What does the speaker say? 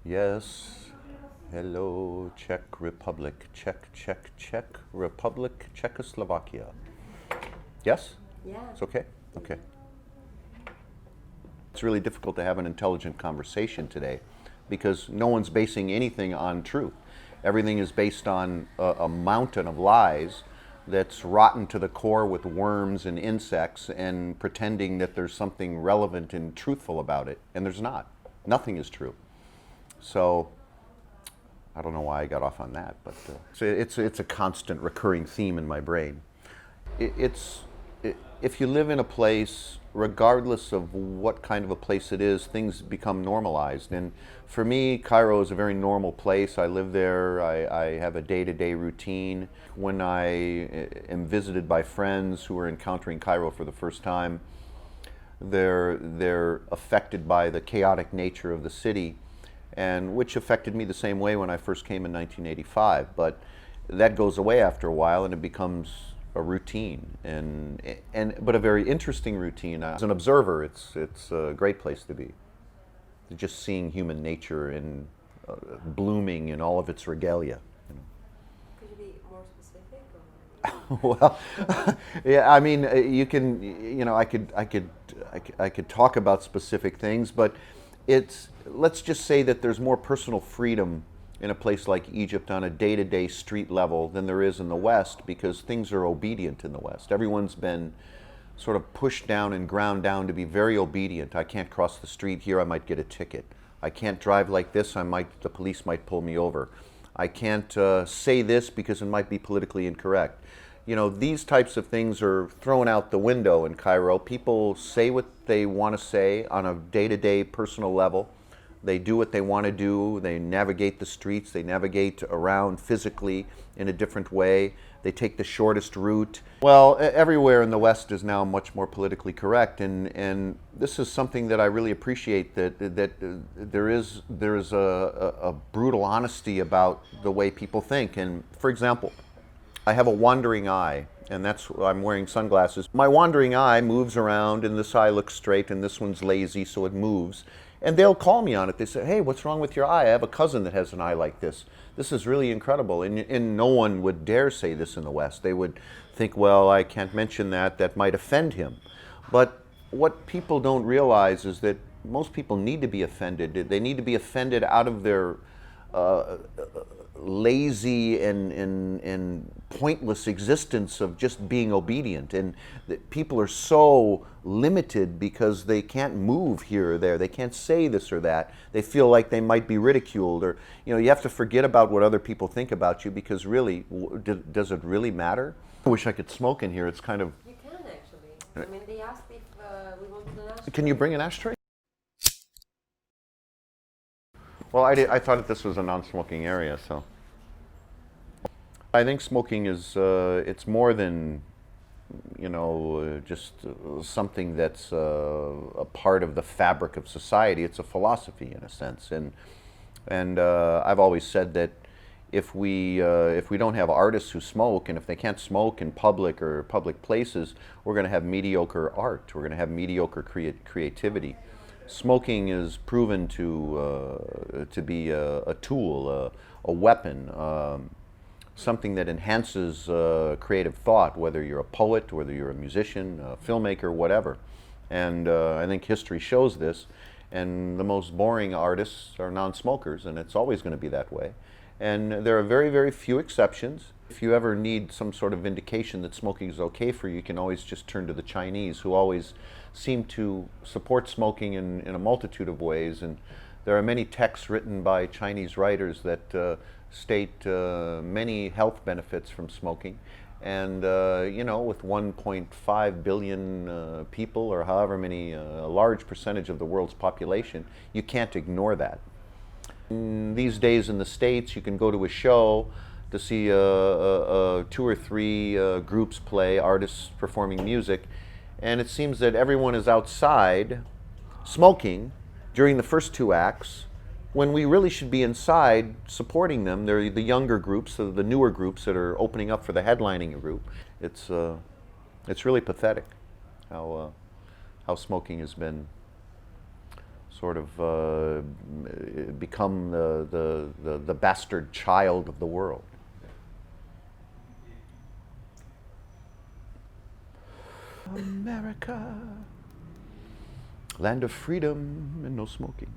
Yes. Hello, Czech Republic. Czech Republic, Czechoslovakia. Yes? Yeah. It's okay? Okay. It's really difficult to have an intelligent conversation today because no one's basing anything on truth. Everything is based on a mountain of lies that's rotten to the core with worms and insects and pretending that there's something relevant and truthful about it, and there's not. Nothing is true. So I don't know why I got off on that, but it's a constant recurring theme in my brain. If you live in a place, regardless of what kind of a place it is, things become normalized. And for me, Cairo is a very normal place. I live there. I have a day-to-day routine. When I am visited by friends who are encountering Cairo for the first time, they're affected by the chaotic nature of the city, and which affected me the same way when I first came in 1985. But that goes away after a while, and it becomes a routine, but a very interesting routine. As an observer, it's a great place to be. Just seeing human nature in blooming in all of its regalia. You know. Could you be more specific? Well, yeah. I mean, you can. You know, I could talk about specific things, but let's just say that there's more personal freedom in a place like Egypt on a day-to-day street level than there is in the West, because things are obedient in the West. Everyone's been sort of pushed down and ground down to be very obedient. I can't cross the street here, I might get a ticket. I can't drive like this, the police might pull me over. I can't say this because it might be politically incorrect. You know, these types of things are thrown out the window in Cairo. People say what they want to say on a day-to-day personal level. They do what they want to do. They navigate the streets. They navigate around physically in a different way. They take the shortest route. Well, everywhere in the West is now much more politically correct, and this is something that I really appreciate, that there is a brutal honesty about the way people think. And for example, I have a wandering eye, and that's why I'm wearing sunglasses. My wandering eye moves around, and this eye looks straight, and this one's lazy, so it moves. And they'll call me on it. They say, hey, what's wrong with your eye? I have a cousin that has an eye like this. This is really incredible. And no one would dare say this in the West. They would think, well, I can't mention that. That might offend him. But what people don't realize is that most people need to be offended. They need to be offended out of their lazy and pointless existence of just being obedient, and that people are so limited because they can't move here or there, they can't say this or that, they feel like they might be ridiculed, or you have to forget about what other people think about you, because really, does it really matter? I wish I could smoke in here. It's kind of... You can actually. I mean, they asked if we wanted an ashtray. Can you bring an ashtray? Well, I thought that this was a non-smoking area, so. I think smoking is, it's more than, just something that's a part of the fabric of society. It's a philosophy in a sense. And I've always said that if we don't have artists who smoke, and if they can't smoke in public or public places, we're going to have mediocre art. We're going to have mediocre creativity. Smoking is proven to be a tool, a weapon, something that enhances creative thought, whether you're a poet, whether you're a musician, a filmmaker, whatever. And I think history shows this. And the most boring artists are non-smokers, and it's always going to be that way. And there are very, very few exceptions. If you ever need some sort of indication that smoking is okay for you, you can always just turn to the Chinese, who always seem to support smoking in a multitude of ways. And there are many texts written by Chinese writers that state many health benefits from smoking. And with 1.5 billion people, or however many, a large percentage of the world's population, you can't ignore that. These days in the States, you can go to a show to see 2 or 3 groups play, artists performing music, and it seems that everyone is outside smoking during the first 2 acts, when we really should be inside supporting them. They're the younger groups, the newer groups that are opening up for the headlining group. It's really pathetic how smoking has been sort of become the bastard child of the world. America, land of freedom and no smoking.